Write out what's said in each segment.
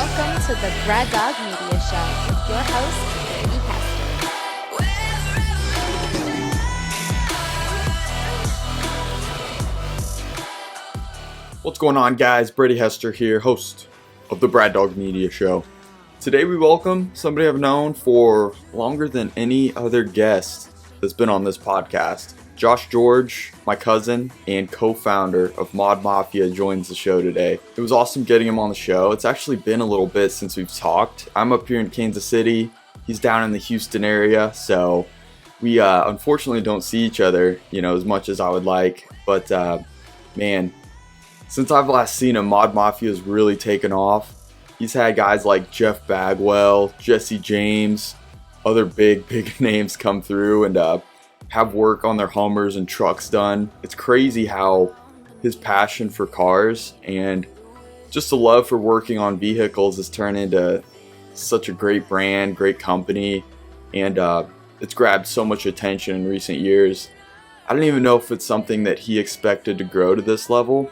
welcome to the Braddog Media Show with your host, Brady Hester. What's going on, guys? Brady Hester here, host of the Braddog Media Show. Today we welcome somebody I've known for longer than any other guest that's been on this podcast. Josh George, my cousin and co-founder of Mod Mafia, joins the show today. It was awesome getting him on the show. It's actually been a little bit since we've talked. I'm up here in Kansas City. He's down in the Houston area, so we unfortunately don't see each other, as much as I would like. But man, since I've last seen him, Mod Mafia has really taken off. He's had guys like Jeff Bagwell, Jesse James, other big names come through and have work on their Hummers and trucks done. It's crazy how his passion for cars and just the love for working on vehicles has turned into such a great brand, great company, and it's grabbed so much attention in recent years. I don't even know if it's something that he expected to grow to this level.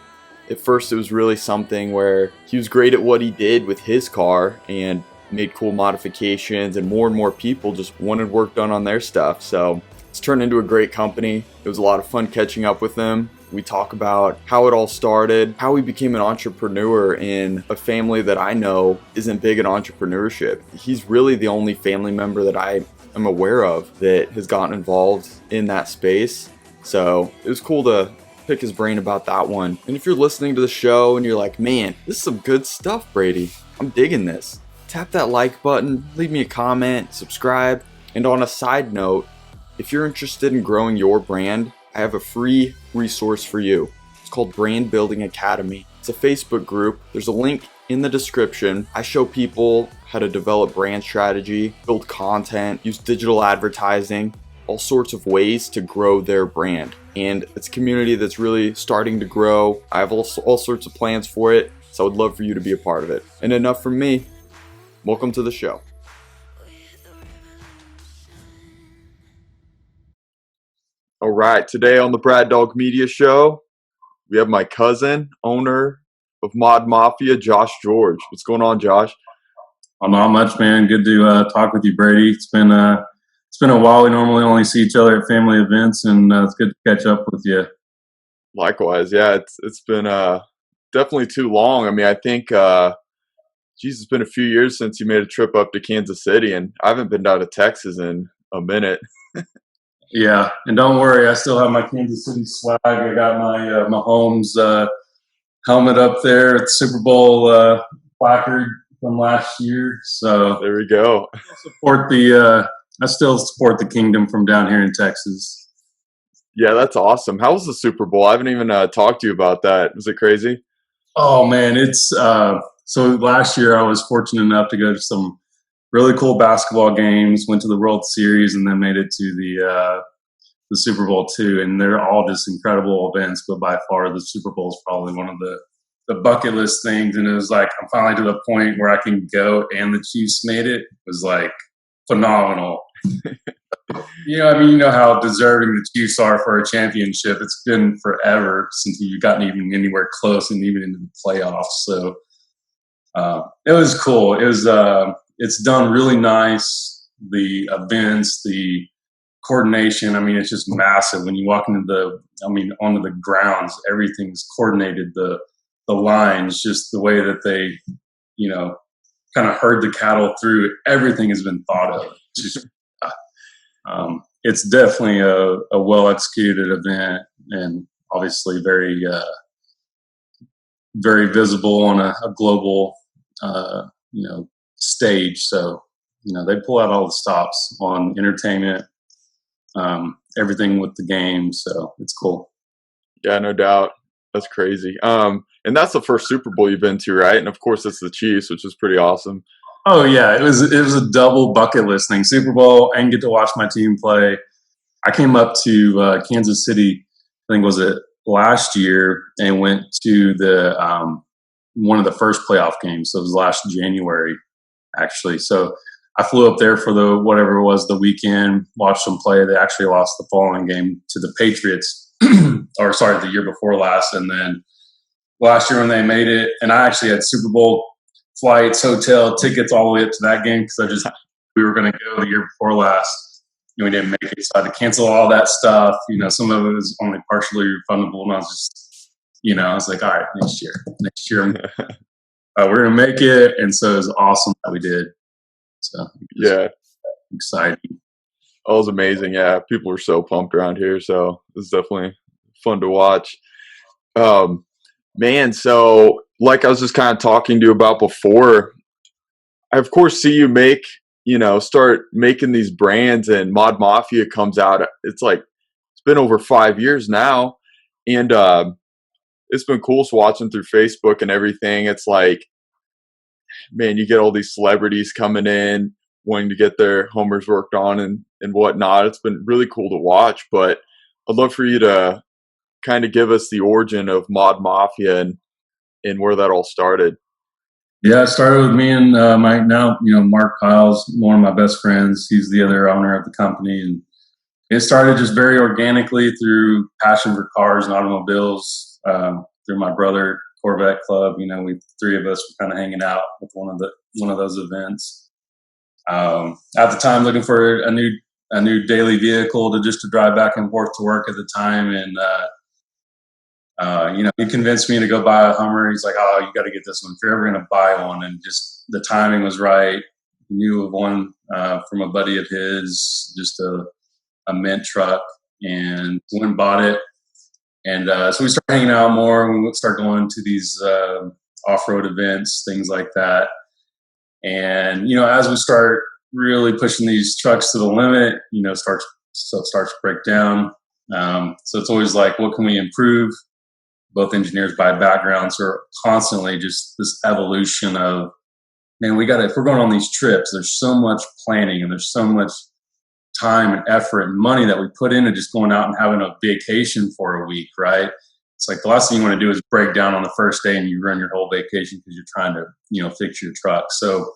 At first, it was really something where he was great at what he did with his car and made cool modifications, and more people just wanted work done on their stuff. So it's turned into a great company. It was a lot of fun catching up with him. We talk about how it all started, how he became an entrepreneur in a family that I know isn't big in entrepreneurship. He's really the only family member that I am aware of that has gotten involved in that space. So it was cool to pick his brain about that one. And if you're listening to the show and you're like, man, this is some good stuff, Brady, I'm digging this, tap that like button, leave me a comment, subscribe. And on a side note, if you're interested in growing your brand, I have a free resource for you. It's called Brand Building Academy. It's a Facebook group. There's a link in the description. I show people how to develop brand strategy, build content, use digital advertising, all sorts of ways to grow their brand. And it's a community that's really starting to grow. I have all sorts of plans for it, so I would love for you to be a part of it. And enough from me. Welcome to the show. All right, today on the Braddog Media Show, we have my cousin, owner of Mod Mafia, Josh George. What's going on, Josh? Oh, not much, man. Good to talk with you, Brady. It's been a while. We normally only see each other at family events, and it's good to catch up with you. Likewise, yeah. It's been definitely too long. I mean, I think, it's been a few years since you made a trip up to Kansas City, and I haven't been down to Texas in a minute. Yeah, and don't worry, I still have my Kansas City swag. I got my Mahomes helmet up there at the Super Bowl placard from last year. So there we go. I still support the kingdom from down here in Texas. Yeah, that's awesome. How was the Super Bowl? I haven't even talked to you about that. Was it crazy? Oh man, it's so last year I was fortunate enough to go to some really cool basketball games, went to the World Series, and then made it to the Super Bowl too. And they're all just incredible events, but by far the Super Bowl is probably one of the bucket list things. And it was like, I'm finally to the point where I can go, and the Chiefs made it. It was like phenomenal. You know how deserving the Chiefs are for a championship. It's been forever since we've gotten even anywhere close and even into the playoffs. So it was cool. It was it's done really nice. The events, the coordination. I mean, it's just massive. When you walk onto the grounds, everything's coordinated. The lines, just the way that they, kind of herd the cattle through. Everything has been thought of. It's definitely a well executed event, and obviously very very visible on a global stage. So they pull out all the stops on entertainment, everything with the game. So it's cool. Yeah, no doubt. That's crazy. And that's the first Super Bowl you've been to, right? And of course it's the Chiefs, which is pretty awesome. Oh yeah, it was a double bucket list thing: Super Bowl and get to watch my team play. I came up to Kansas City, I think was it last year, and went to the one of the first playoff games. So it was last January, actually. So I flew up there for the weekend, watched them play. They actually lost the following game to the Patriots, the year before last, and then last year when they made it, and I actually had Super Bowl flights, hotel, tickets all the way up to that game because we were going to go the year before last. And we didn't make it, so I had to cancel all that stuff. Some of it was only partially refundable, and I was just, I was like, all right, next year, we're going to make it. And so it was awesome that we did. So yeah, exciting. Oh, it was amazing. Yeah, people were so pumped around here, so it was definitely fun to watch. Man, so like I was just kind of talking to you about before, I of course see you start making these brands, and Mod Mafia comes out. It's been over 5 years now, and it's been cool watching through Facebook and everything. It's like, man, you get all these celebrities coming in, wanting to get their homers worked on and whatnot. It's been really cool to watch, but I'd love for you to kind of give us the origin of Mod Mafia and where that all started. Yeah, it started with me and Mark Pyles, one of my best friends. He's the other owner of the company. And it started just very organically through passion for cars and automobiles, through my brother Corvette Club. We three of us were kind of hanging out with one of those events. At the time, looking for a new daily vehicle to drive back and forth to work at the time, and he convinced me to go buy a Hummer. He's like, "Oh, you got to get this one if you're ever going to buy one." And just the timing was right. He knew of one from a buddy of his, just a mint truck, and went and bought it. And so we started hanging out more. We would start going to these off-road events, things like that. And as we start really pushing these trucks to the limit, stuff starts to break down. So it's always like, what can we improve? Both engineers by background, so we're constantly just this evolution of, man, if we're going on these trips, there's so much planning and there's so much time and effort and money that we put into just going out and having a vacation for a week, right? It's like the last thing you want to do is break down on the first day and you run your whole vacation because you're trying to, fix your truck. So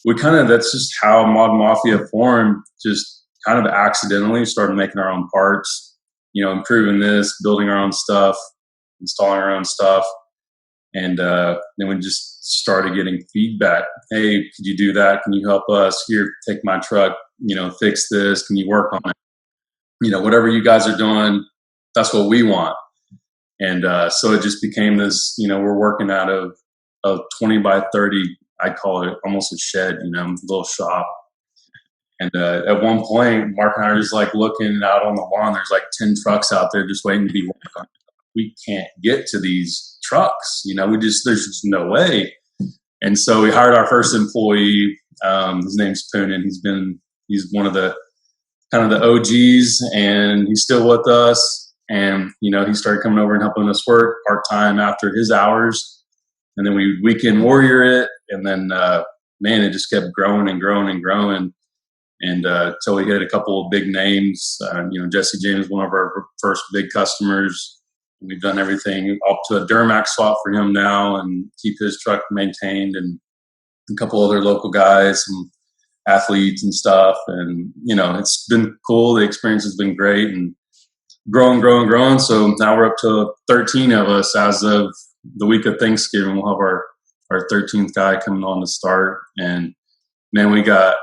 that's just how Mod Mafia formed, just kind of accidentally started making our own parts, improving this, building our own stuff, installing our own stuff. And then we just started getting feedback. Hey, could you do that? Can you help us? Here, take my truck, fix this. Can you work on it? Whatever you guys are doing, that's what we want. And so it just became this, we're working out of a 20 by 30, I call it almost a shed, little shop. And at one point, Mark and I are just like looking out on the lawn. There's like 10 trucks out there just waiting to be worked on. We can't get to these trucks, there's just no way. And so we hired our first employee. His name's Poonin. He's one of the kind of the OGs, and he's still with us. And, he started coming over and helping us work part-time after his hours. And then we weekend warrior it. And then, it just kept growing and growing and growing. And until we hit a couple of big names, Jesse James, one of our first big customers. We've done everything up to a Duramax swap for him now and keep his truck maintained, and a couple other local guys, some athletes and stuff. And, it's been cool. The experience has been great and growing. So now we're up to 13 of us as of the week of Thanksgiving. We'll have our 13th guy coming on to start. And then we got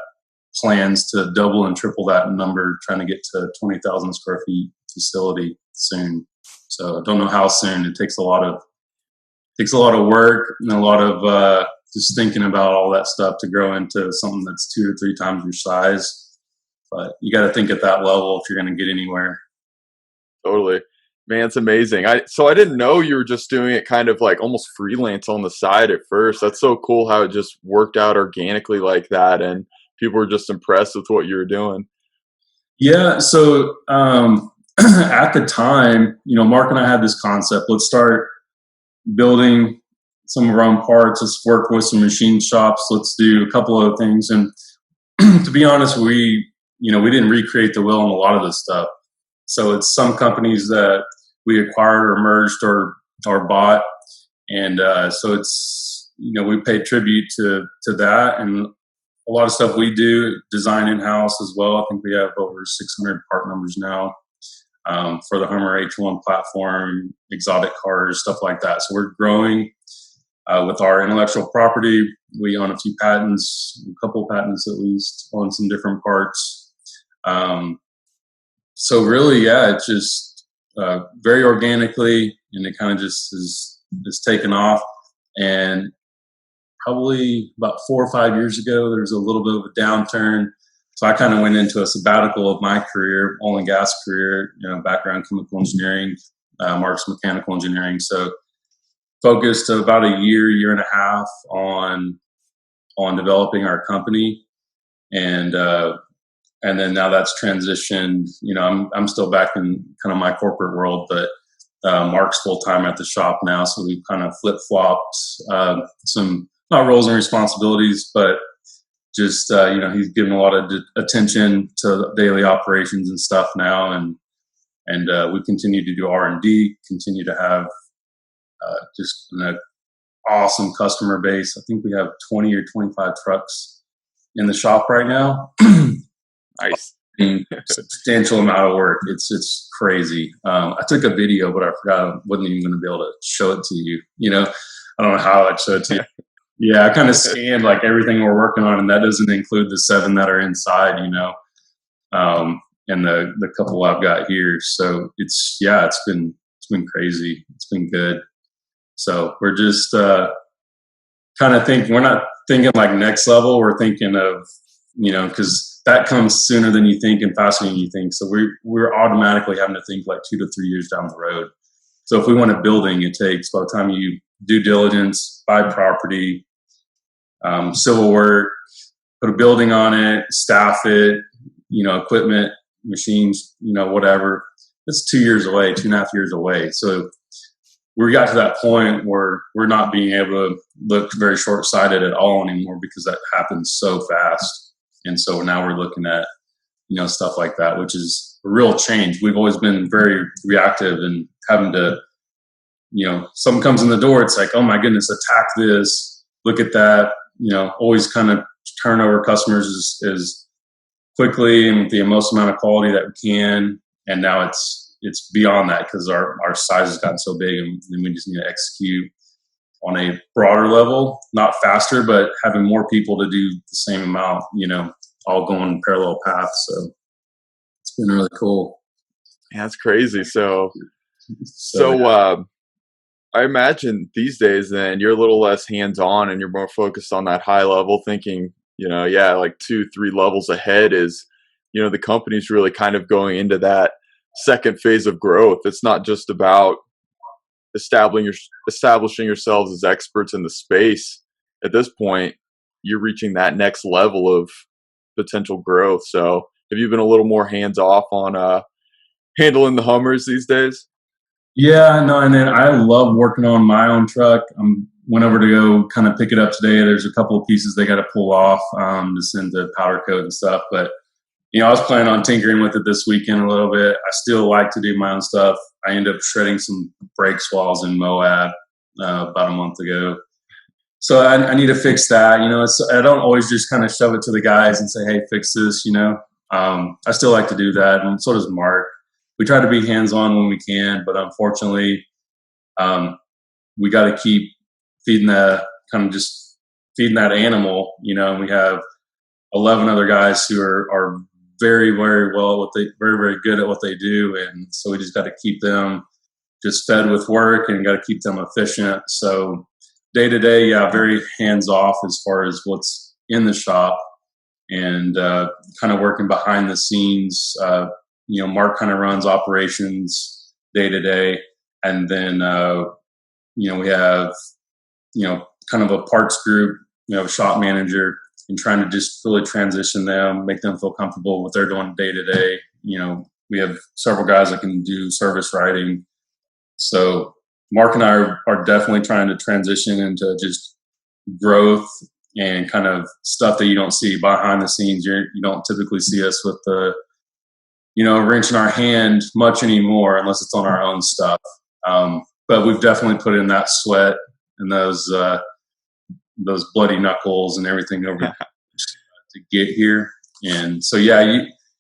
plans to double and triple that number, trying to get to 20,000 square feet facility soon. So I don't know how soon. It takes a lot of work and a lot of just thinking about all that stuff to grow into something that's 2 or 3 times your size. But you got to think at that level if you're going to get anywhere. Totally. Man, it's amazing. So I didn't know you were just doing it kind of like almost freelance on the side at first. That's so cool how it just worked out organically like that, and people were just impressed with what you were doing. Yeah. So at the time, Mark and I had this concept. Let's start building some of our own parts. Let's work with some machine shops. Let's do a couple of things. And to be honest, we didn't recreate the wheel on a lot of this stuff. So it's some companies that we acquired or merged or bought. And so it's, we pay tribute to that. And a lot of stuff we do design in-house as well. I think we have over 600 part numbers now. For the Hummer H1 platform, exotic cars, stuff like that. So we're growing with our intellectual property. We own a few patents, a couple patents at least, on some different parts. So really, yeah, it's just very organically, and it kind of just is taken off. And probably about 4 or 5 years ago, there was a little bit of a downturn. So I kind of went into a sabbatical of my career, oil and gas career, background chemical engineering, Mark's mechanical engineering. So focused about a year and a half on developing our company, and then now that's transitioned. I'm still back in kind of my corporate world, but Mark's full time at the shop now, so we've kind of flip flopped some not roles and responsibilities, but just he's given a lot of attention to daily operations and stuff now, and we continue to do R&D, continue to have just an awesome customer base. I think we have 20 or 25 trucks in the shop right now. Nice. Substantial amount of work. It's crazy. I took a video, but I forgot I wasn't even going to be able to show it to you. I don't know how I'd show it to you. Yeah, I kind of scanned like everything we're working on, and that doesn't include the 7 that are inside, and the couple I've got here. So it's been crazy. It's been good. So we're just kind of thinking, we're not thinking like next level. We're thinking of, because that comes sooner than you think and faster than you think. So we're automatically having to think like 2 to 3 years down the road. So if we want a building, it takes, by the time you due diligence, buy property, civil work, put a building on it, staff it, equipment, machines, whatever. It's 2 years away, 2.5 years away. So we got to that point where we're not being able to look very short-sighted at all anymore, because that happens so fast. And so now we're looking at, stuff like that, which is a real change. We've always been very reactive and having to, something comes in the door, it's like, oh my goodness, attack this, look at that, always kind of turn over customers as quickly and with the most amount of quality that we can. And now it's beyond that, because our size has gotten so big, and then we just need to execute on a broader level, not faster, but having more people to do the same amount, all going parallel paths. So it's been really cool. Yeah, that's crazy. So I imagine these days then you're a little less hands-on and you're more focused on that high level thinking, like 2-3 levels ahead is, the company's really kind of going into that second phase of growth. It's not just about establishing yourselves as experts in the space. At this point, you're reaching that next level of potential growth. So have you been a little more hands-off on handling the Hummers these days? Yeah, no, and then I love working on my own truck. Went over to go kind of pick it up today. There's a couple of pieces they got to pull off to send to powder coat and stuff. But, I was planning on tinkering with it this weekend a little bit. I still like to do my own stuff. I ended up shredding some brake swallows in Moab about a month ago. So I need to fix that. I don't always just kind of shove it to the guys and say, hey, fix this, I still like to do that. And so does Mark. We try to be hands-on when we can, but unfortunately, we got to keep feeding that animal, and we have 11 other guys who are very, very well very, very good at what they do. And so we just got to keep them just fed with work and got to keep them efficient. So day to day, very hands off as far as what's in the shop, and kind of working behind the scenes. Mark kind of runs operations day to day. And then, we have, kind of a parts group, a shop manager, and trying to just really transition them, make them feel comfortable with what they're doing day to day. We have several guys that can do service writing. So Mark and I are definitely trying to transition into just growth and kind of stuff that you don't see behind the scenes. You don't typically see us with the, wrench in our hand much anymore, unless it's on our own stuff. But we've definitely put in that sweat and those bloody knuckles and everything over to get here. And so,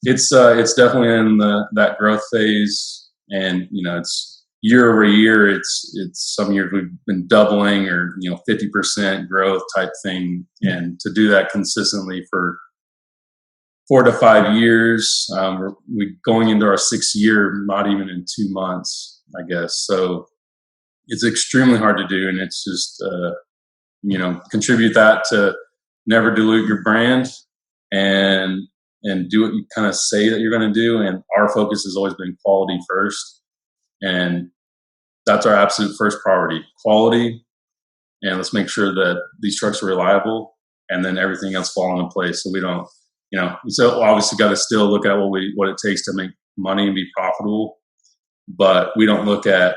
it's definitely in that growth phase. And, year over year, it's some years we've been doubling or 50% growth type thing, and to do that consistently for 4 to 5 years, we're going into our 6th year, not even in 2 months, I guess. So it's extremely hard to do, and it's just contribute that to never dilute your brand and do what you kind of say that you're going to do. And our focus has always been quality first. And that's our absolute first priority, quality. And let's make sure that these trucks are reliable, and then everything else fall into place. So we don't, so obviously got to still look at what it takes to make money and be profitable. But we don't look at,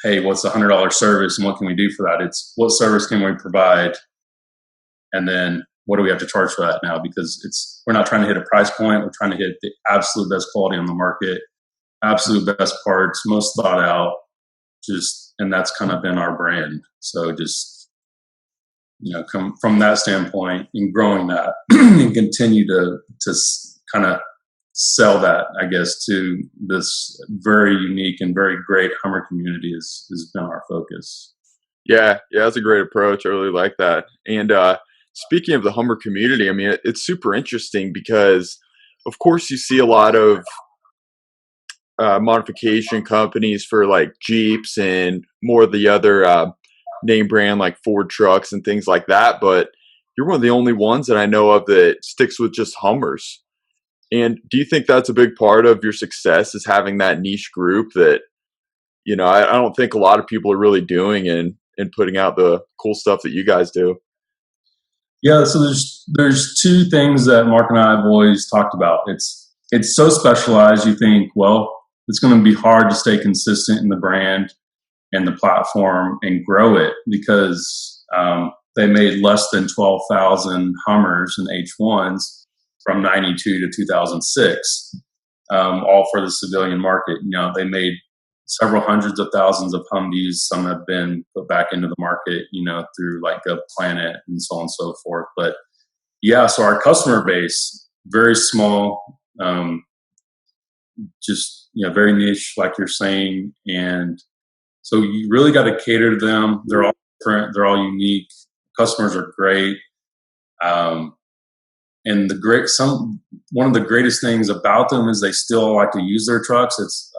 hey, what's the $100 service and what can we do for that? It's what service can we provide? And then what do we have to charge for that now? Because we're not trying to hit a price point. We're trying to hit the absolute best quality on the market, absolute best parts, most thought out, and that's kind of been our brand. So just, come from that standpoint and growing that and continue to kind of sell that, I guess, to this very unique and very great Hummer community has been our focus. Yeah, that's a great approach. I really like that. And speaking of the Hummer community, I mean, it's super interesting because, of course, you see a lot of modification companies for like Jeeps and more of the other name brand like Ford trucks and things like that. But you're one of the only ones that I know of that sticks with just Hummers. And do you think that's a big part of your success, is having that niche group that, I don't think a lot of people are really doing and putting out the cool stuff that you guys do? Yeah, so there's 2 things that Mark and I have always talked about. It's so specialized, you think, well, it's going to be hard to stay consistent in the brand and the platform and grow it, because they made less than 12,000 Hummers and H1s from 92 to 2006, all for the civilian market. They made several hundreds of thousands of Humvees. Some have been put back into the market, through like a Planet and so on and so forth. But yeah, so our customer base, very small, just, very niche, like you're saying. And so you really got to cater to them. They're all different. They're all unique. Customers are great. And one of the greatest things about them is they still like to use their trucks. It's,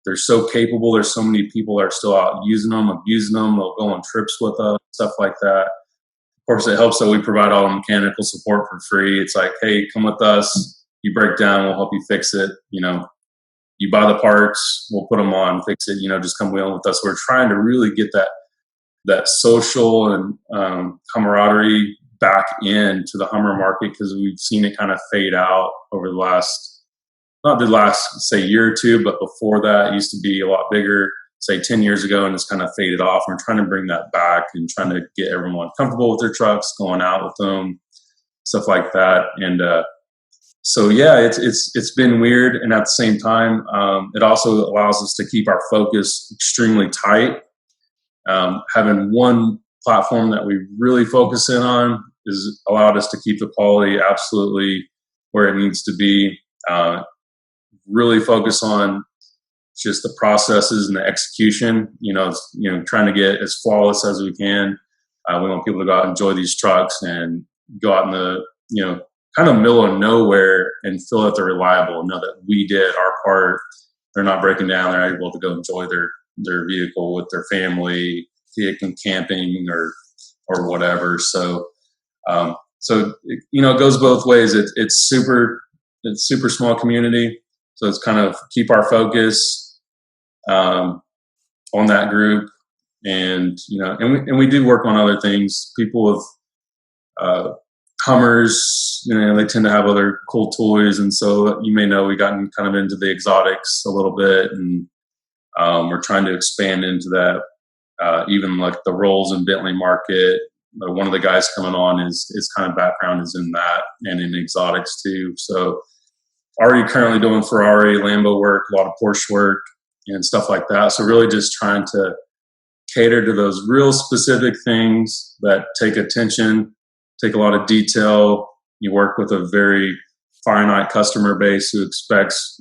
they're so capable. There's so many people that are still out using them, abusing them. They'll go on trips with us, stuff like that. Of course, it helps that we provide all the mechanical support for free. It's like, hey, come with us. You break down, we'll help you fix it. You buy the parts, we'll put them on, fix it. Just come wheel with us. We're trying to really get that social and camaraderie back into the Hummer market, because we've seen it kind of fade out over not the last, say, year or 2, but before that, it used to be a lot bigger, say 10 years ago, and it's kind of faded off. We're trying to bring that back and trying to get everyone comfortable with their trucks, going out with them, stuff like that. And so yeah, it's been weird, and at the same time, it also allows us to keep our focus extremely tight. Having one platform that we really focus in on has allowed us to keep the quality absolutely where it needs to be. Really focus on just the processes and the execution. Trying to get as flawless as we can. We want people to go out and enjoy these trucks and go out in the kind of middle of nowhere and feel that they're reliable and know that we did our part. They're not breaking down. They're able to go enjoy their vehicle with their family, be it camping or whatever. So it goes both ways. It's super small community. So it's kind of keep our focus on that group, and we do work on other things. People with Hummers, they tend to have other cool toys, and so we gotten kind of into the exotics a little bit, and we're trying to expand into that. Even like the Rolls and Bentley market. One of the guys coming on is kind of background is in that and in exotics too. So already currently doing Ferrari, Lambo work, a lot of Porsche work and stuff like that. So really just trying to cater to those real specific things that take attention, take a lot of detail. You work with a very finite customer base who expects,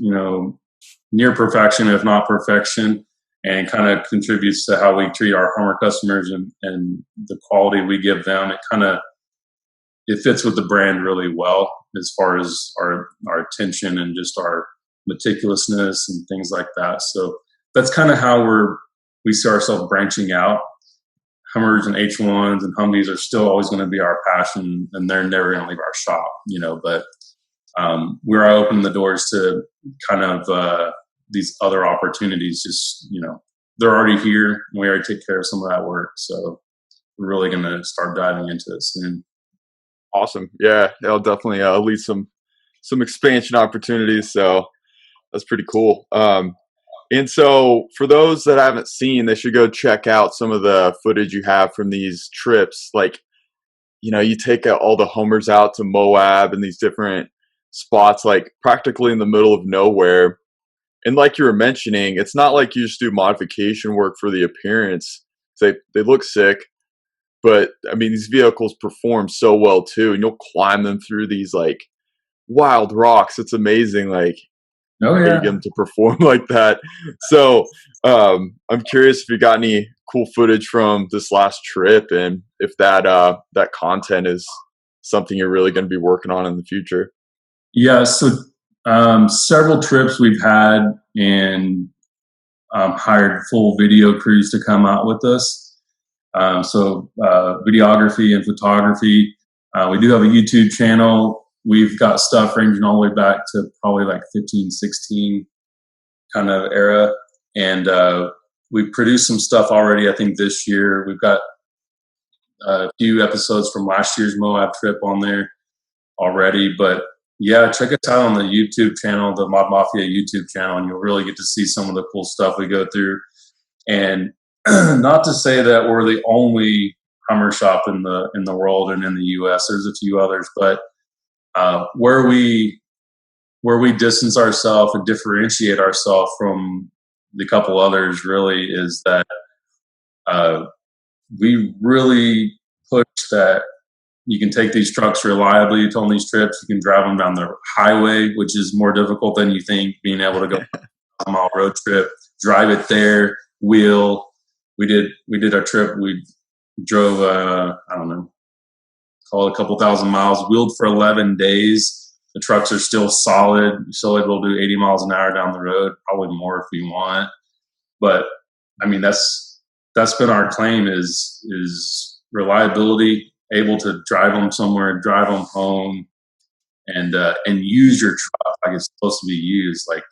near perfection, if not perfection. and kind of contributes to how we treat our Hummer customers and the quality we give them. It fits with the brand really well as far as our attention and just our meticulousness and things like that. So that's kind of how we see ourselves branching out. Hummers and H1s and Humvees are still always going to be our passion, and they're never going to leave our shop, but we're opening the doors to kind of these other opportunities. Just, they're already here, and we already take care of some of that work. So we're really going to start diving into it soon. Awesome. Yeah, it'll definitely lead some expansion opportunities. So that's pretty cool. And so for those that haven't seen, they should go check out some of the footage you have from these trips. Like, you take all the Hummers out to Moab and these different spots, like practically in the middle of nowhere. And like you were mentioning, it's not like you just do modification work for the appearance. They look sick, but I mean, these vehicles perform so well too. And you'll climb them through these like wild rocks. It's amazing. Like, Oh how yeah. you get them to perform like that. So I'm curious if you got any cool footage from this last trip, and if that content is something you're really going to be working on in the future. Yeah. So several trips we've had, and hired full video crews to come out with us. So videography and photography. We do have a YouTube channel. We've got stuff ranging all the way back to probably like 15, 16 kind of era. And we've produced some stuff already, I think, this year. We've got a few episodes from last year's Moab trip on there already. But yeah, check us out on the YouTube channel, the Mod Mafia YouTube channel, and you'll really get to see some of the cool stuff we go through. And not to say that we're the only Hummer shop in the world and in the U.S. There's a few others, but where we distance ourselves and differentiate ourselves from the couple others really is that we really push that you can take these trucks reliably on these trips. You can drive them down the highway, which is more difficult than you think, being able to go a mile road trip, drive it there, wheel. We did our trip. We drove, I don't know, call it a couple thousand miles, wheeled for 11 days. The trucks are still solid. You're still able to do 80 miles an hour down the road, probably more if we want. But I mean, that's been our claim is reliability, able to drive them somewhere, drive them home, and use your truck like it's supposed to be used. Like,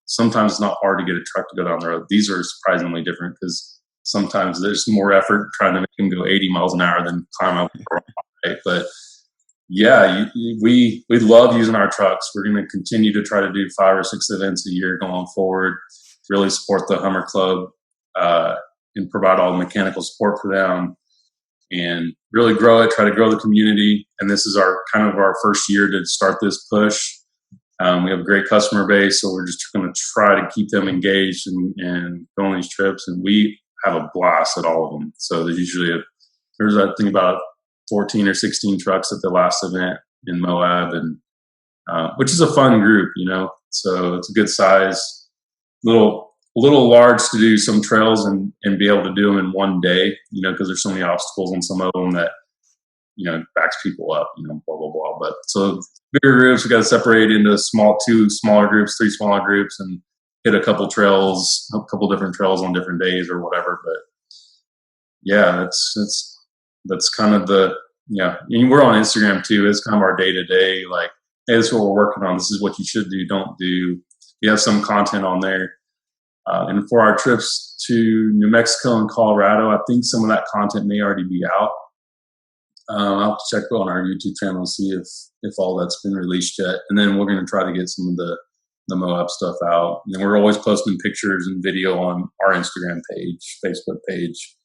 sometimes it's not hard to get a truck to go down the road. These are surprisingly different because sometimes there's more effort trying to make them go 80 miles an hour than climb up the road, right? But yeah, we love using our trucks. We're going to continue to try to do 5 or 6 events a year going forward. Really support the Hummer Club and provide all the mechanical support for them, and really grow it. Try to grow the community. And this is our first year to start this push. We have a great customer base, so we're just going to try to keep them engaged and go on these trips. And we have a blast at all of them. So there's I think about 14 or 16 trucks at the last event in Moab, and which is a fun group, So it's a good size, little large to do some trails and be able to do them in one day, because there's so many obstacles on some of them that backs people up, blah blah blah. But so bigger groups, we got to separate into 2 smaller groups, 3 smaller groups, and hit a couple different trails on different days or whatever. But yeah, that's kind of and we're on Instagram too. It's kind of our day to day, like, hey, this is what we're working on. This is what you should do, don't do. We have some content on there. And for our trips to New Mexico and Colorado, I think some of that content may already be out. I'll have to check on our YouTube channel and see if all that's been released yet. And then we're going to try to get some of the Moab stuff out. And we're always posting pictures and video on our Instagram page, Facebook page.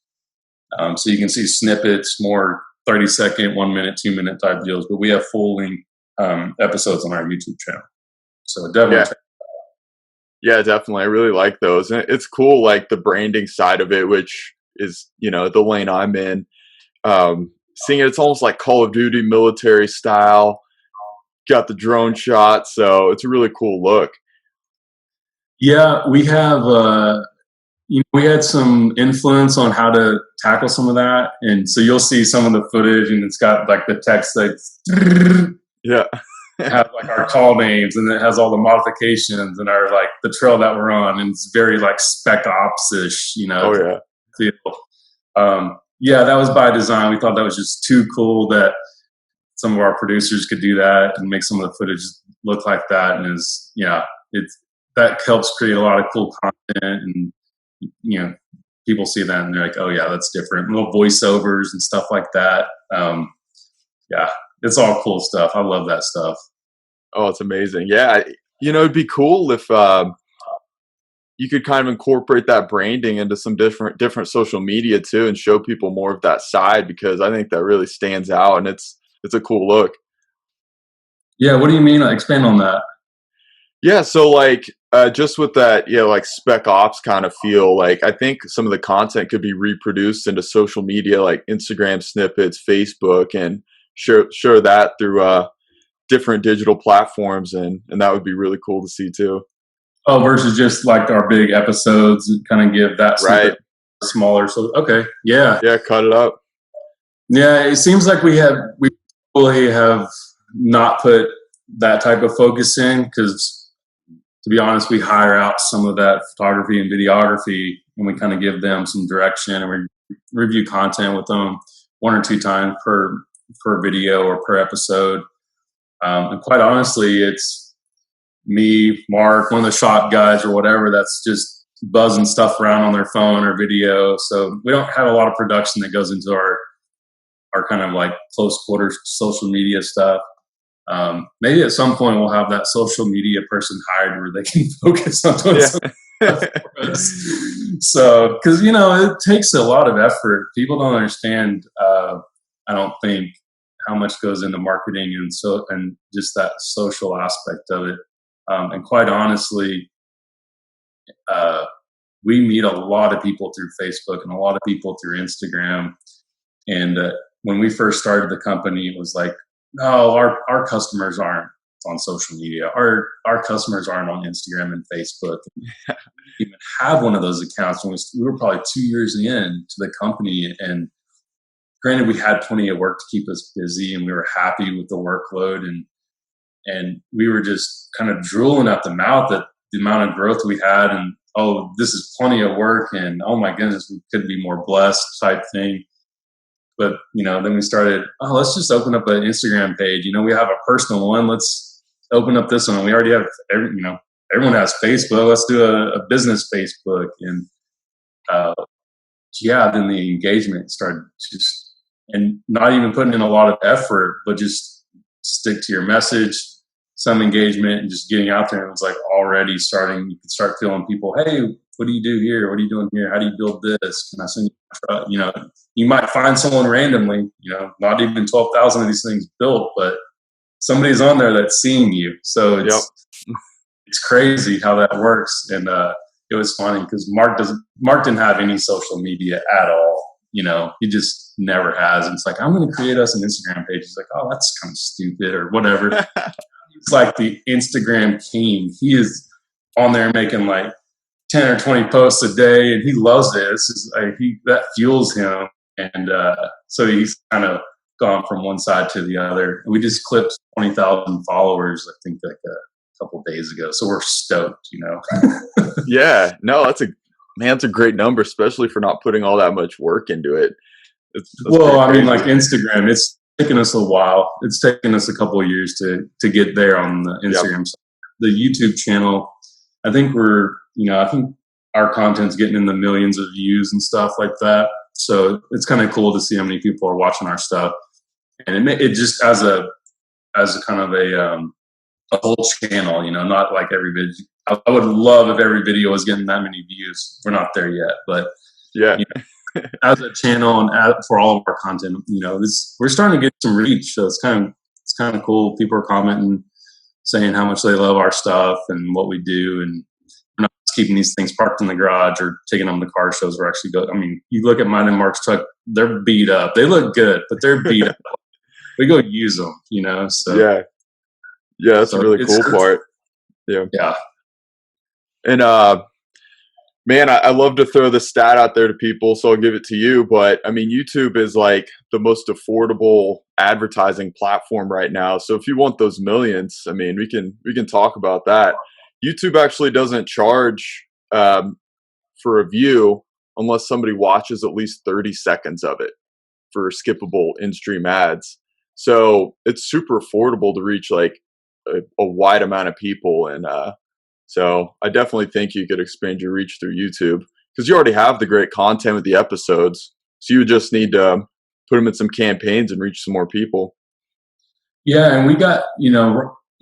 So you can see snippets, more 30-second, 1 minute, 2 minute type deals. But we have full length episodes on our YouTube channel. So definitely. Yeah, definitely. I really like those. And it's cool, like the branding side of it, which is, the lane I'm in. Seeing it's almost like Call of Duty military style. Got the drone shot, so it's a really cool look. Yeah, we have We had some influence on how to tackle some of that, and so you'll see some of the footage, and it's got like the text like Yeah. have like our call names, and it has all the modifications and our like the trail that we're on, and it's very like spec ops-ish, Oh yeah. feel. Yeah, that was by design. We thought that was just too cool that some of our producers could do that and make some of the footage look like that, and that helps create a lot of cool content, and people see that and they're like, oh yeah, that's different. Little voiceovers and stuff like that. Yeah, it's all cool stuff. I love that stuff. Oh, it's amazing. Yeah. It'd be cool if you could kind of incorporate that branding into some different social media too, and show people more of that side, because I think that really stands out, and it's a cool look. Yeah, what do you mean? Expand on that. Yeah, so like just with that, like spec ops kind of feel, like I think some of the content could be reproduced into social media, like Instagram snippets, Facebook, and share that through different digital platforms, and that would be really cool to see too. Oh, versus just like our big episodes, kind of give that Right. smaller. So okay, yeah, Yeah, cut it up. yeah. It seems like we probably have not put that type of focus in, because to be honest, we hire out some of that photography and videography, and we kind of give them some direction, and we review content with them 1 or 2 times per video or per episode. And quite honestly, it's me, Mark, one of the shop guys or whatever, that's just buzzing stuff around on their phone or video. So we don't have a lot of production that goes into our kind of like close quarters social media stuff. Maybe at some point we'll have that social media person hired where they can focus on doing some stuff for us. So, because it takes a lot of effort. People don't understand. I don't think how much goes into marketing and just that social aspect of it. And quite honestly, we meet a lot of people through Facebook and a lot of people through Instagram. And when we first started the company, it was like, no, our customers aren't on social media. Our customers aren't on Instagram and Facebook. We even have one of those accounts when we were probably 2 years in to the company. And granted, we had plenty of work to keep us busy, and we were happy with the workload, and we were just kind of drooling at the mouth at the amount of growth we had, and oh, this is plenty of work, and oh my goodness, we couldn't be more blessed type thing. But then we started, let's just open up an Instagram page. We have a personal one. Let's open up this one. We already have everyone has Facebook. Let's do a business Facebook. And then the engagement started and not even putting in a lot of effort, but just stick to your message, some engagement, and just getting out there. And it was like already starting. You could start feeling people, hey, what do you do here? What are you doing here? How do you build this? Can I send you? You might find someone randomly, not even 12,000 of these things built, but somebody's on there that's seeing you. So it's crazy how that works. And it was funny because Mark didn't have any social media at all. He just never has. And it's like, I'm going to create us an Instagram page. He's like, oh, that's kind of stupid or whatever. It's like the Instagram king. He is on there making like 10 or 20 posts a day, and he loves it. It's just that fuels him. And so he's kind of gone from one side to the other. And we just clipped 20,000 followers, I think, like a couple of days ago. So we're stoked, Yeah, no, that's a great number, especially for not putting all that much work into it. Well, I mean, like Instagram, it's taken us a while. It's taken us a couple of years to get there on the Instagram side. The YouTube channel, I think I think our content's getting in the millions of views and stuff like that. So it's kind of cool to see how many people are watching our stuff. And it just as a kind of a whole channel, not like every video. I would love if every video was getting that many views. We're not there yet, but as a channel and for all of our content, we're starting to get some reach. So it's kind of cool. People are commenting, saying how much they love our stuff and what we do, and we're not just keeping these things parked in the garage or taking them to car shows. We're actually go. I mean, you look at mine and Mark's truck; they're beat up. They look good, but they're beat up. We go use them, So that's a really cool part. Yeah. Yeah. And Man, I love to throw the stat out there to people, so I'll give it to you. But I mean, YouTube is like the most affordable advertising platform right now. So if you want those millions, I mean, we can talk about that. YouTube actually doesn't charge for a view unless somebody watches at least 30 seconds of it for skippable in-stream ads. So it's super affordable to reach like a wide amount of people, and so I definitely think you could expand your reach through YouTube because you already have the great content with the episodes. So you would just need to put them in some campaigns and reach some more people. Yeah, and we got,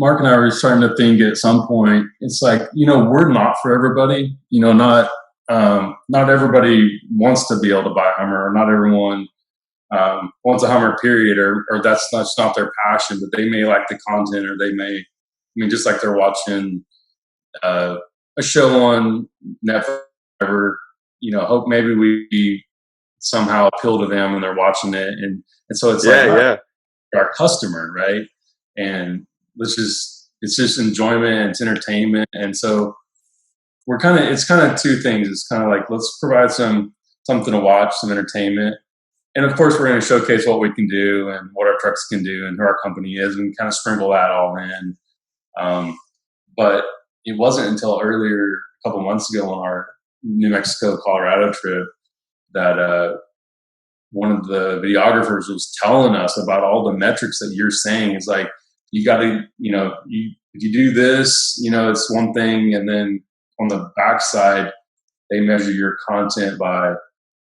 Mark and I were starting to think at some point, it's like, we're not for everybody. Not everybody wants to be able to buy a Hummer, or not everyone wants a Hummer, period, or that's not their passion, but they may like the content, or they may, just like they're watching a show on Netflix, or, hope maybe we somehow appeal to them and they're watching it. And so it's our customer, right? And it's just enjoyment, it's entertainment. And so it's kind of two things. It's kind of like, let's provide something to watch, some entertainment. And of course, we're going to showcase what we can do and what our trucks can do and who our company is, and kind of sprinkle that all in. But it wasn't until earlier, a couple months ago, on our New Mexico, Colorado trip, that one of the videographers was telling us about all the metrics that you're saying. Is like, you got to, if you do this, it's one thing. And then on the backside, they measure your content by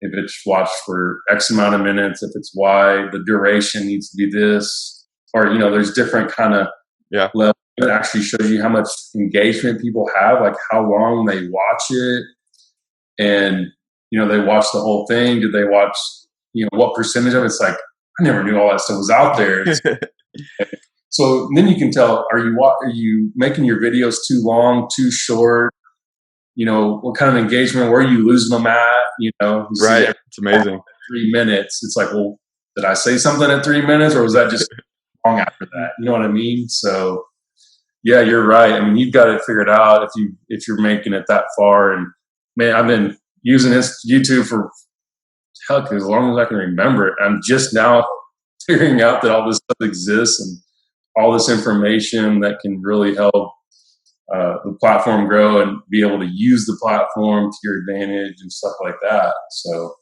if it's watched for X amount of minutes, if it's Y, the duration needs to be this, or, there's different kind of levels. It actually shows you how much engagement people have, like how long they watch it. And, they watch the whole thing. Did they watch, what percentage of it? It's like, I never knew all that stuff was out there. So then you can tell, are you making your videos too long, too short? What kind of engagement, where are you losing them at? Right. It's amazing. 3 minutes. It's like, well, did I say something at 3 minutes, or was that just long after that? You know what I mean? So yeah, you're right. I mean, you've got it figured out if you're making it that far. And man, I've been using this YouTube for as long as I can remember it. I'm just now figuring out that all this stuff exists and all this information that can really help the platform grow and be able to use the platform to your advantage and stuff like that. So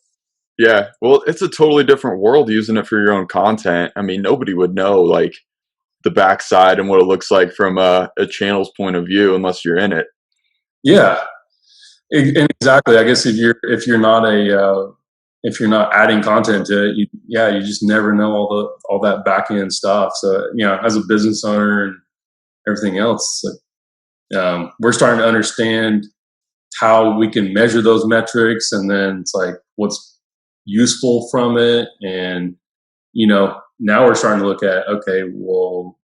yeah, well, it's a totally different world using it for your own content. I mean, nobody would know like the backside and what it looks like from a channel's point of view unless you're in it. Yeah, exactly. I guess if you're not adding content to it, you just never know all that back end stuff. So as a business owner and everything else, we're starting to understand how we can measure those metrics, and then it's like what's useful from it. And now we're starting to look at, okay, well,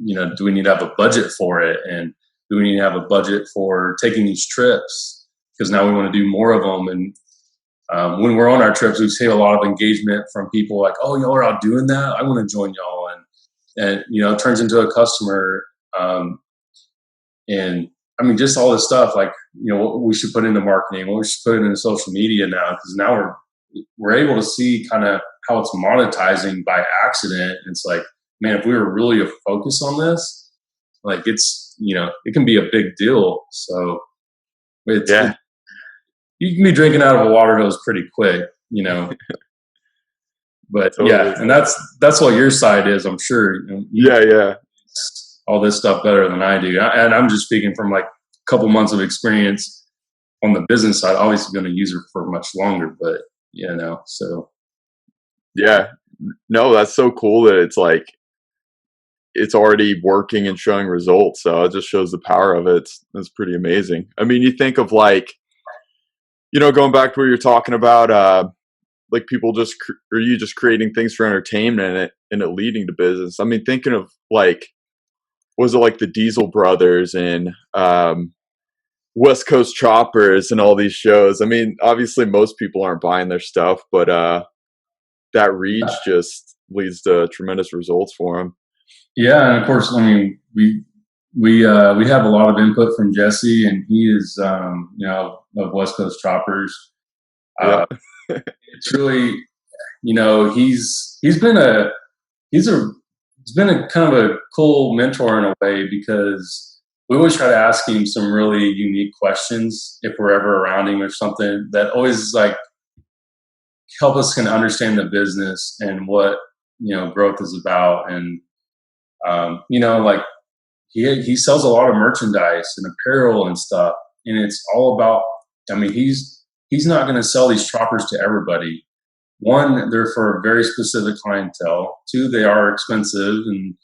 do we need to have a budget for it, and do we need to have a budget for taking these trips, because now we want to do more of them. And when we're on our trips, we see a lot of engagement from people like, oh, y'all are out doing that, I want to join y'all. And it turns into a customer. And I mean, just all this stuff, like, what we should put into marketing, what we should put into social media now, because now we're able to see kind of how it's monetizing by accident. And it's like, man, if we were really focused on this, like it's, it can be a big deal. So you can be drinking out of a water hose pretty quick, but totally. Yeah. And that's what your side is, I'm sure. Yeah. All this stuff better than I do. And I'm just speaking from like a couple months of experience on the business side. Obviously going to use her for much longer, but so. Yeah, no, that's so cool that it's like, it's already working and showing results. So it just shows the power of it. It's pretty amazing. I mean, you think of like, going back to what you're talking about, like people or you just creating things for entertainment and it leading to business. I mean, thinking of like, was it like the Diesel Brothers and West Coast Choppers and all these shows? I mean, obviously most people aren't buying their stuff, but that reach just leads to tremendous results for them. Yeah, and of course, I mean, we have a lot of input from Jesse, and he is, West Coast choppers. Yeah. It's really, he's been a kind of a cool mentor in a way, because we always try to ask him some really unique questions if we're ever around him or something, that always like help us kind of understand the business and what growth is about. And like he sells a lot of merchandise and apparel and stuff, and it's all about, he's not going to sell these choppers to everybody. One, they're for a very specific clientele. Two, they are expensive, and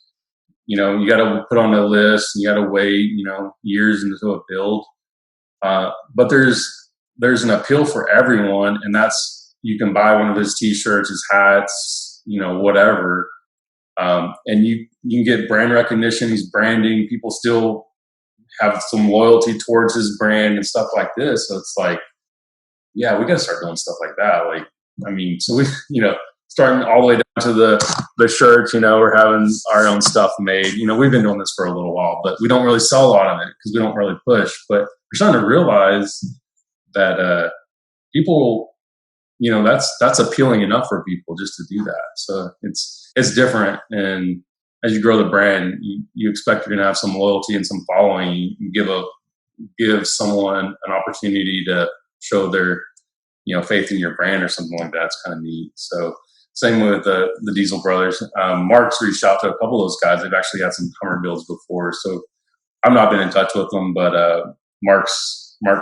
you got to put on a list, and you got to wait years into a build. But there's an appeal for everyone, and that's, you can buy one of his t-shirts, his hats, whatever, and you can get brand recognition. He's branding. People still have some loyalty towards his brand and stuff like this. So it's like, yeah, we got to start doing stuff like that. Like, so we, starting all the way down to the shirts, we're having our own stuff made. We've been doing this for a little while, but we don't really sell a lot of it because we don't really push. But we're starting to realize that people, that's appealing enough for people just to do that. So it's different. And as you grow the brand, you expect you're going to have some loyalty and some following. You give someone an opportunity to show their faith in your brand or something like that. It's kind of neat. So same with the Diesel brothers. Mark's reached out to a couple of those guys. They've actually had some Hummer builds before, so I've not been in touch with them, but Mark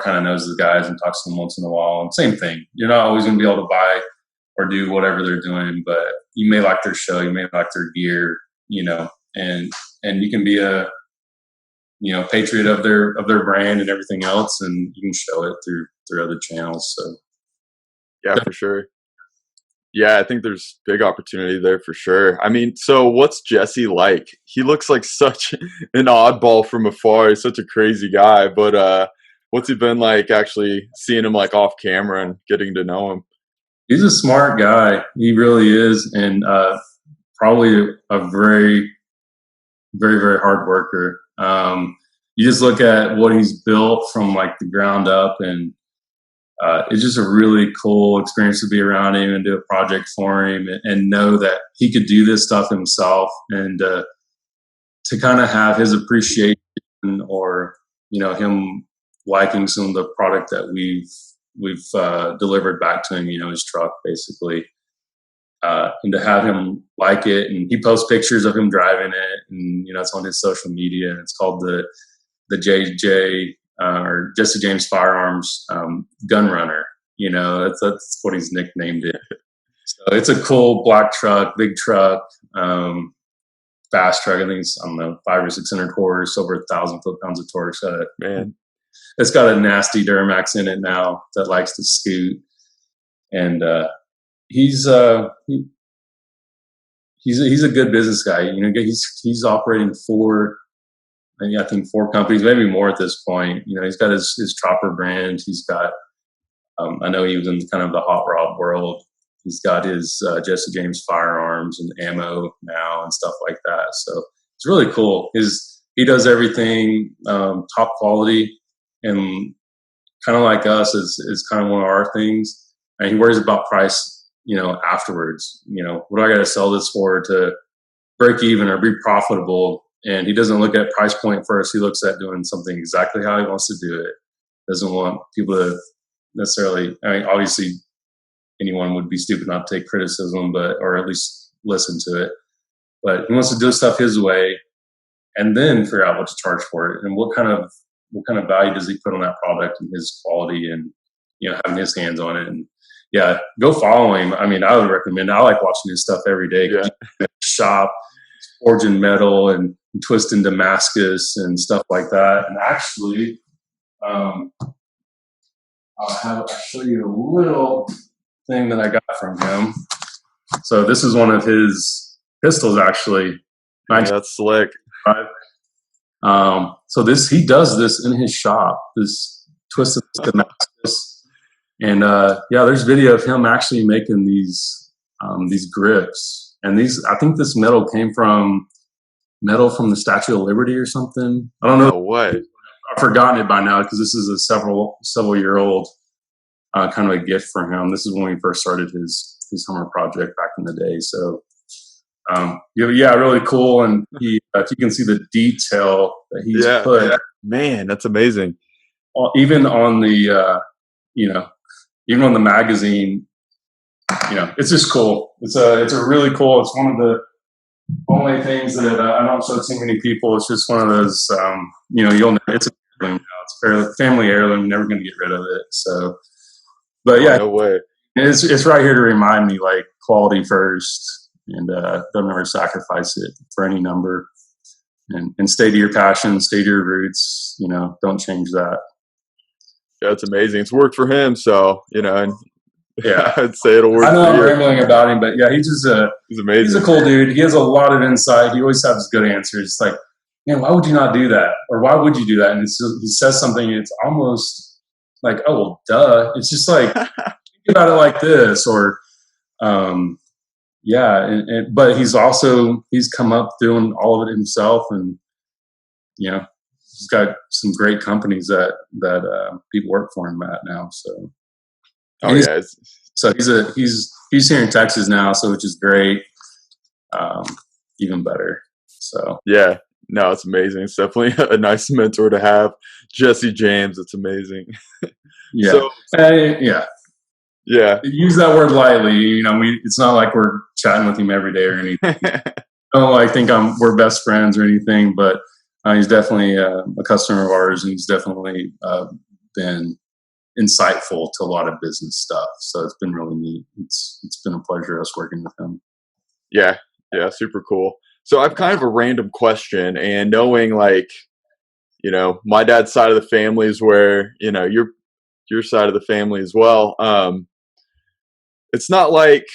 kind of knows the guys and talks to them once in a while. And same thing, you're not always going to be able to buy or do whatever they're doing, but you may like their show, you may like their gear, and you can be a patriot of their brand and everything else, and you can show it through other channels. So Yeah, for sure. Yeah, I think there's big opportunity there for sure. So what's Jesse like? He looks like such an oddball from afar. He's such a crazy guy, but what's he been like actually seeing him like off camera and getting to know him? He's a smart guy. He really is, and probably a very, very, very hard worker. You just look at what he's built from like the ground up, and it's just a really cool experience to be around him and do a project for him, and know that he could do this stuff himself, and to kind of have his appreciation, or him liking some of the product that we've delivered back to him, his truck basically, and to have him like it. And he posts pictures of him driving it, and it's on his social media, and it's called the JJ or Jesse James Firearms Gun Runner. That's what he's nicknamed it. So it's a cool black truck, big truck, fast truck. I think it's 500 or 600 horse, over 1,000 foot-pounds of torque. So Man, it's got a nasty Duramax in it now that likes to scoot, and he's a good business guy. He's operating I think 4 companies, maybe more at this point. He's got his chopper brand. He's got, I know he was in kind of the hot rod world. He's got his Jesse James Firearms and ammo now and stuff like that. So it's really cool. He does everything top quality, and kind of like us is kind of one of our things. And he worries about price, afterwards. What do I got to sell this for to break even or be profitable? And he doesn't look at price point first. He looks at doing something exactly how he wants to do it. Doesn't want people to necessarily, obviously anyone would be stupid not to take criticism, or at least listen to it. But he wants to do stuff his way, and then figure out what to charge for it, and what kind of value does he put on that product and his quality, and having his hands on it. And yeah, go follow him. I would recommend. I like watching his stuff every day. Yeah. Shop, forging metal and twisting Damascus and stuff like that. And actually, I'll show you a little thing that I got from him. So this is one of his pistols, actually. Yeah, that's slick. So he does this in his shop, this twisted Damascus. And there's video of him actually making these grips. And I think this metal came from the Statue of Liberty or something. I don't know. No way. I've forgotten it by now because this is a several year old kind of a gift for him. This is when we first started his Hummer project back in the day. So yeah, really cool. And if you can see the detail that he's put, man, that's amazing. Even on the even on the magazine, it's just cool. It's a really cool. It's one of the only things that I don't show too many people. It's just one of those, it's a heirloom now. It's family heirloom. You're never going to get rid of it. So, but yeah, no way. It's right here to remind me, like, quality first, and don't ever sacrifice it for any number, and stay to your passion, stay to your roots. Don't change that. Yeah, it's amazing. It's worked for him, so and yeah, I'd say it'll work. I know for I'm you. rambling about him, but yeah, he's amazing. He's a cool dude. He has a lot of insight. He always has good answers. It's like, man, why would you not do that, or why would you do that? And he says something. It's almost like, oh, well, duh. It's just like, think about it like this, or but he's come up doing all of it himself, and he's got some great companies that people work for him at now. So, so he's here in Texas now, so which is great, even better. So yeah, no, it's amazing. It's definitely a nice mentor to have, Jesse James. It's amazing. Yeah, so, yeah. Use that word lightly. It's not like we're chatting with him every day or anything. I don't think we're best friends or anything, but he's definitely a customer of ours, and he's definitely been insightful to a lot of business stuff. So it's been really neat. It's been a pleasure us working with him. Yeah, super cool. So I've kind of a random question, and knowing my dad's side of the family is where your side of the family as well. It's not like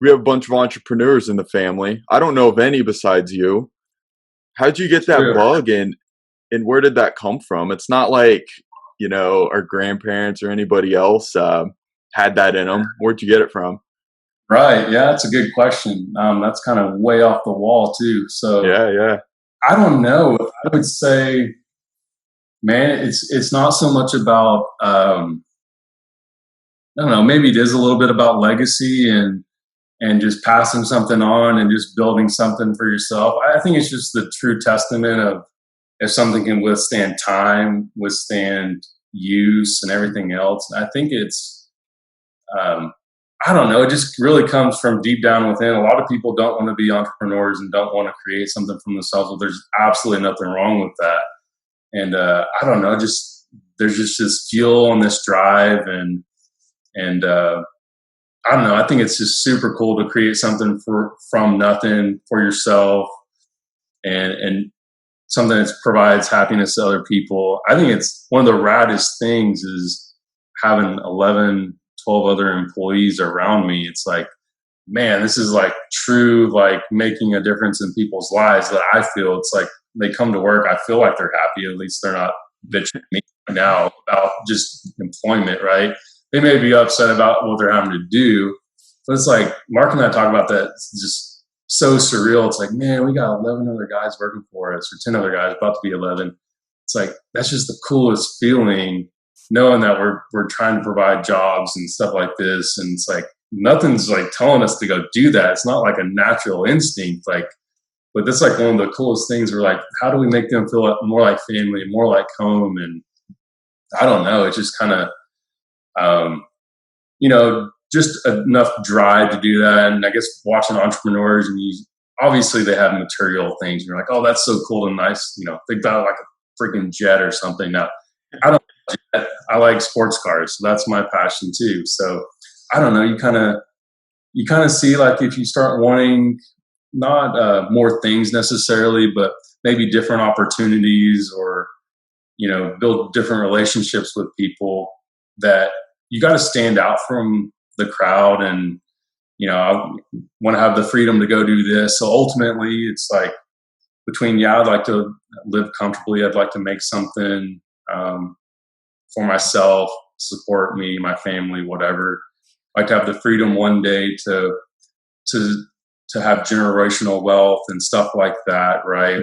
we have a bunch of entrepreneurs in the family. I don't know of any besides you. How'd you get that bug, and where did that come from? It's not like, our grandparents or anybody else had that in them. Where'd you get it from? Right. Yeah, that's a good question. That's kind of way off the wall too. So yeah. I don't know. I would say, man, it's not so much about, I don't know, maybe it is a little bit about legacy and just passing something on and just building something for yourself. I think it's just the true testament of if something can withstand time, withstand use and everything else. I think it's, I don't know, it just really comes from deep down within. A lot of people don't want to be entrepreneurs and don't want to create something for themselves. Well, there's absolutely nothing wrong with that. And I don't know, there's just this fuel and this drive and I don't know. I think it's just super cool to create something from nothing for yourself and something that provides happiness to other people. I think it's one of the raddest things is having 11, 12 other employees around me. It's like, man, this is like true, like making a difference in people's lives that I feel. It's like they come to work, I feel like they're happy. At least they're not bitching at me now about just employment, right? They may be upset about what they're having to do, but it's like Mark and I talk about that. It's just so surreal. It's like, man, we got 11 other guys working for us, or 10 other guys, about to be 11. It's like, that's just the coolest feeling, knowing that we're trying to provide jobs and stuff like this. And it's like, nothing's like telling us to go do that. It's not like a natural instinct. But that's like one of the coolest things. We're like, how do we make them feel more like family, more like home? And I don't know. It's just kind of, just enough drive to do that. And I guess watching entrepreneurs, and obviously they have material things. And you're like, oh, that's so cool and nice. Think about like a freaking jet or something. Now, I don't like jet. I like sports cars. So that's my passion too. So I don't know. You kind of see, like, if you start wanting not more things necessarily, but maybe different opportunities, or, build different relationships with people, that you got to stand out from the crowd. And, I want to have the freedom to go do this. So ultimately it's like I'd like to live comfortably. I'd like to make something for myself, support me, my family, whatever. I'd like to have the freedom one day to have generational wealth and stuff like that, right?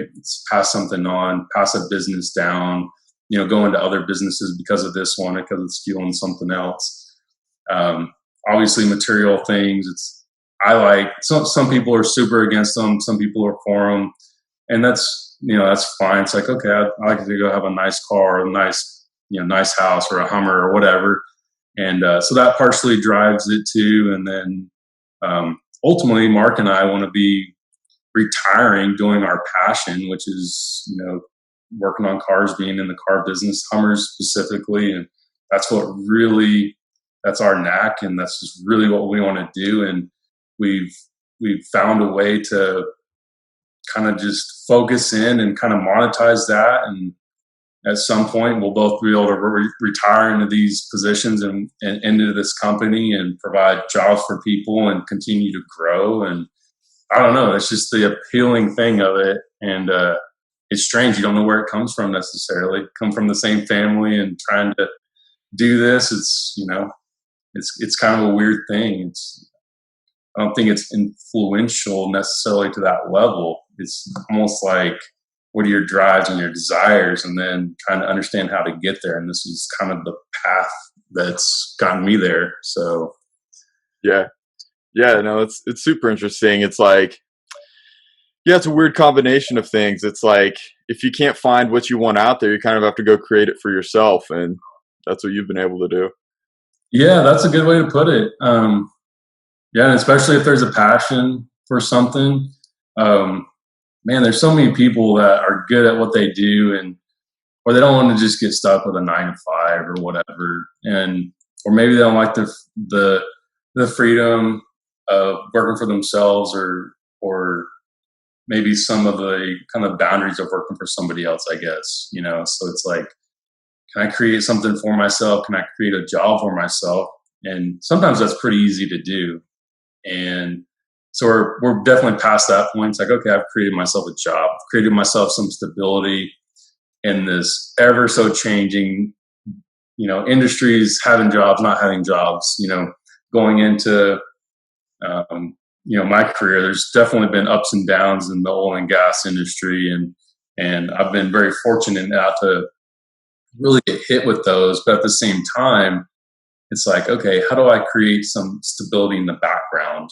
Pass something on, pass a business down, go into other businesses because of this one, because it's fueling something else. Obviously material things, I like, some people are super against them. Some people are for them, and that's fine. It's like, okay, I like to go have a nice car, a nice house, or a Hummer or whatever. And so that partially drives it too. And then ultimately, Mark and I want to be retiring doing our passion, which is, working on cars, being in the car business, Hummers specifically. And that's that's our knack. And that's just really what we want to do. And we've found a way to kind of just focus in and kind of monetize that. And at some point, we'll both be able to retire into these positions and into this company and provide jobs for people and continue to grow. And I don't know, it's just the appealing thing of it. And it's strange. You don't know where it comes from necessarily. Come from the same family and trying to do this. It's kind of a weird thing. I don't think it's influential necessarily to that level. It's almost like, what are your drives and your desires, and then trying to understand how to get there. And this is kind of the path that's gotten me there. So, yeah, no, it's super interesting. It's like, it's a weird combination of things. It's like, if you can't find what you want out there, you kind of have to go create it for yourself, and that's what you've been able to do. Yeah, that's a good way to put it. And especially if there's a passion for something. Man, there's so many people that are good at what they do, or they don't want to just get stuck with a 9-to-5 or whatever, or maybe they don't like the freedom of working for themselves, or maybe some of the kind of boundaries of working for somebody else, I guess. So it's like, can I create something for myself? Can I create a job for myself? And sometimes that's pretty easy to do. And so we're definitely past that point. It's like, okay, I've created myself a job, I've created myself some stability in this ever so changing, industries, having jobs, not having jobs, going into, my career. There's definitely been ups and downs in the oil and gas industry. And I've been very fortunate now to really get hit with those. But at the same time, it's like, okay, how do I create some stability in the background?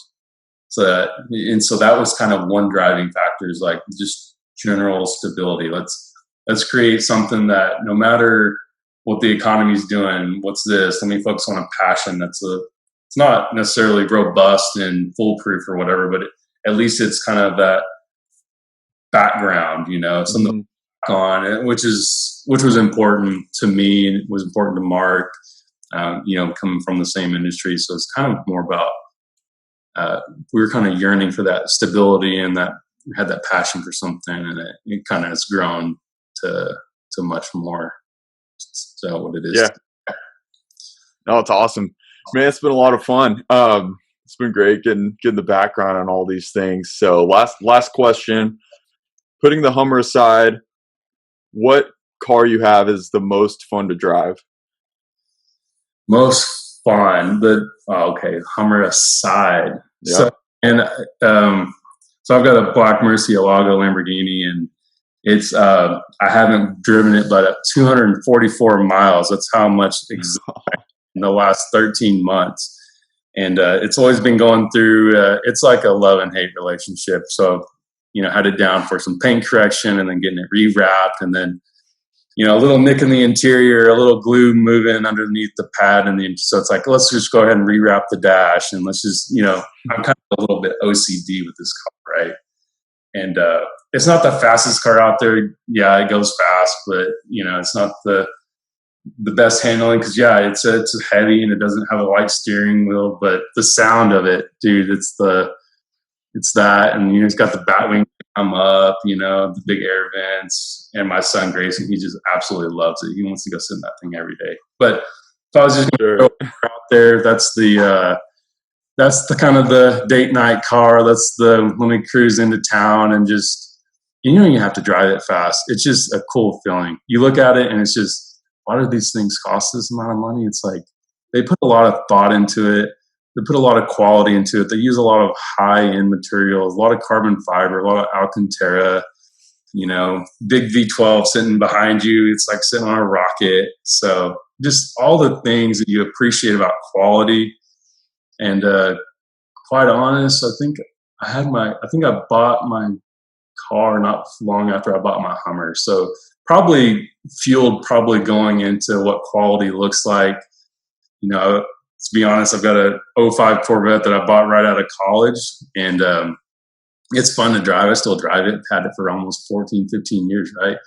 So that was kind of one driving factor, is like just general stability. Let's create something that no matter what the economy's doing, what's this? Let me focus on a passion it's not necessarily robust and foolproof or whatever, but at least it's kind of that background, something on, which was important to me, and it was important to Mark, coming from the same industry. So it's kind of more about, we were kind of yearning for that stability, and that we had that passion for something, and it kind of has grown to much more. So what it is. Yeah. No, it's awesome, man. It's been a lot of fun. It's been great getting the background on all these things. So last question, putting the Hummer aside, what car you have is the most fun to drive? Most fun, Hummer aside. Yeah. So I've got a black Murcielago Lamborghini, and it's I haven't driven it but 244 miles. That's how much in the last 13 months. And it's always been going through, it's like a love and hate relationship. So, had it down for some paint correction, and then getting it rewrapped, and then, a little nick in the interior, a little glue moving underneath the pad. So it's like, let's just go ahead and rewrap the dash, and let's just, I'm kind of a little bit OCD with this car, right? And it's not the fastest car out there. Yeah, it goes fast, but, it's not the best handling, because it's heavy and it doesn't have a light steering wheel, but the sound of it, dude, it's that. And it's got the Batwing come up, the big air vents, and my son Grayson, he just absolutely loves it. He wants to go sit in that thing every day. But if I was just going to go out there, that's the kind of the date night car. That's let me cruise into town and just, you have to drive it fast. It's just a cool feeling. You look at it and it's just, why do these things cost this amount of money? It's like, they put a lot of thought into it. They put a lot of quality into it. They use a lot of high-end materials, a lot of carbon fiber, a lot of Alcantara, big V12 sitting behind you. It's like sitting on a rocket. So just all the things that you appreciate about quality. And quite honest, I think I bought my car not long after I bought my Hummer. So probably fueled going into what quality looks like. To be honest, I've got a '05 Corvette that I bought right out of college, and it's fun to drive. I still drive it. I've had it for almost 14, 15 years, right?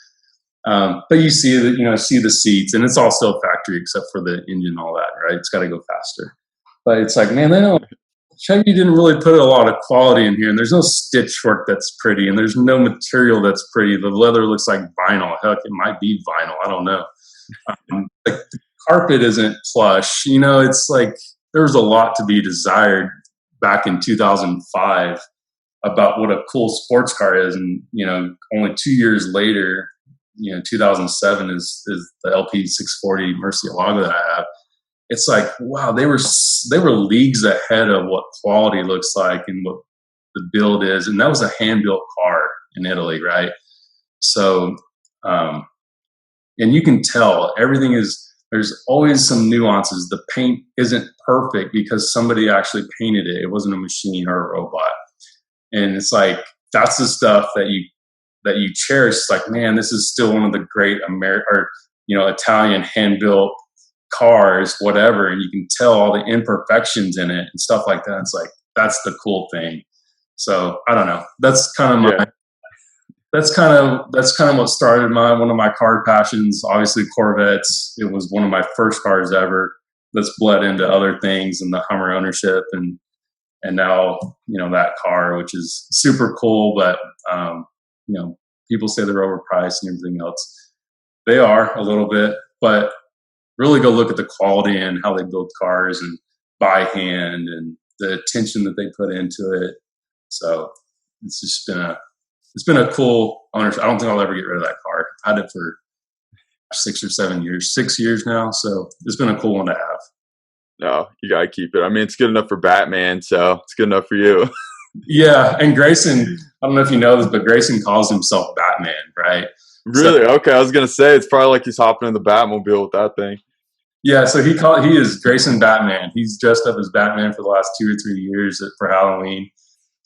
But you see the seats, and it's all still factory except for the engine and all that, right? It's got to go faster. But it's like, man, Chevy didn't really put a lot of quality in here, and there's no stitch work that's pretty, and there's no material that's pretty. The leather looks like vinyl. Heck, it might be vinyl. I don't know. Like the carpet isn't plush. It's like there's a lot to be desired back in 2005 about what a cool sports car is, and only 2 years later, 2007 is the LP 640 Murcielago that I have. It's like, wow, they were leagues ahead of what quality looks like and what the build is, and that was a hand built car in Italy, right? So, and you can tell everything is. There's always some nuances. The paint isn't perfect because somebody actually painted it. It wasn't a machine or a robot. And it's like, that's the stuff that you cherish. It's like, man, this is still one of the great Italian hand-built cars, whatever. And you can tell all the imperfections in it and stuff like that. It's like, that's the cool thing. So I don't know. That's kind of that's kind of what started one of my car passions. Obviously Corvettes. It was one of my first cars ever that's bled into other things, and the Hummer ownership and now, that car, which is super cool, but, people say they're overpriced and everything else. They are a little bit, but really go look at the quality and how they build cars and by hand and the attention that they put into it. So it's been a cool ownership. I don't think I'll ever get rid of that car. I had it for 6 or 7 years, 6 years now. So it's been a cool one to have. No, you gotta keep it. I mean, it's good enough for Batman, so it's good enough for you. Yeah, and Grayson, I don't know if you know this, but Grayson calls himself Batman, right? Really? Okay, I was gonna say it's probably like he's hopping in the Batmobile with that thing. Yeah, so he is Grayson Batman. He's dressed up as Batman for the last 2 or 3 years for Halloween.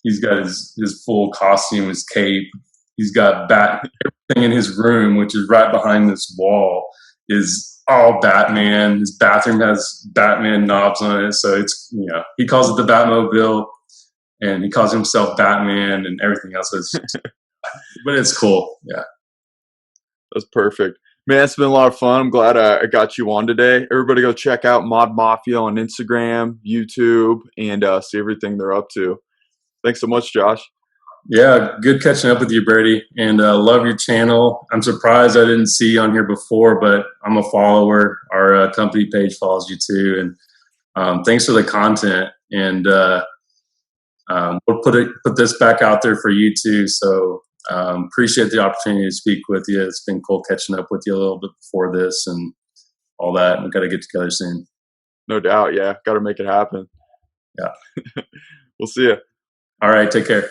He's got his full costume, his cape. He's got everything in his room, which is right behind this wall, is all Batman. His bathroom has Batman knobs on it. So it's, he calls it the Batmobile, and he calls himself Batman and everything else. But it's cool. Yeah. That's perfect. Man, it's been a lot of fun. I'm glad I got you on today. Everybody go check out Mod Mafia on Instagram, YouTube, and see everything they're up to. Thanks so much, Josh. Yeah, good catching up with you, Brady, and love your channel. I'm surprised I didn't see you on here before, but I'm a follower. Our company page follows you too, and thanks for the content. And we'll put this back out there for you too. So appreciate the opportunity to speak with you. It's been cool catching up with you a little bit before this and all that. We've got to get together soon. No doubt. Yeah, got to make it happen. Yeah. We'll see you. All right. Take care.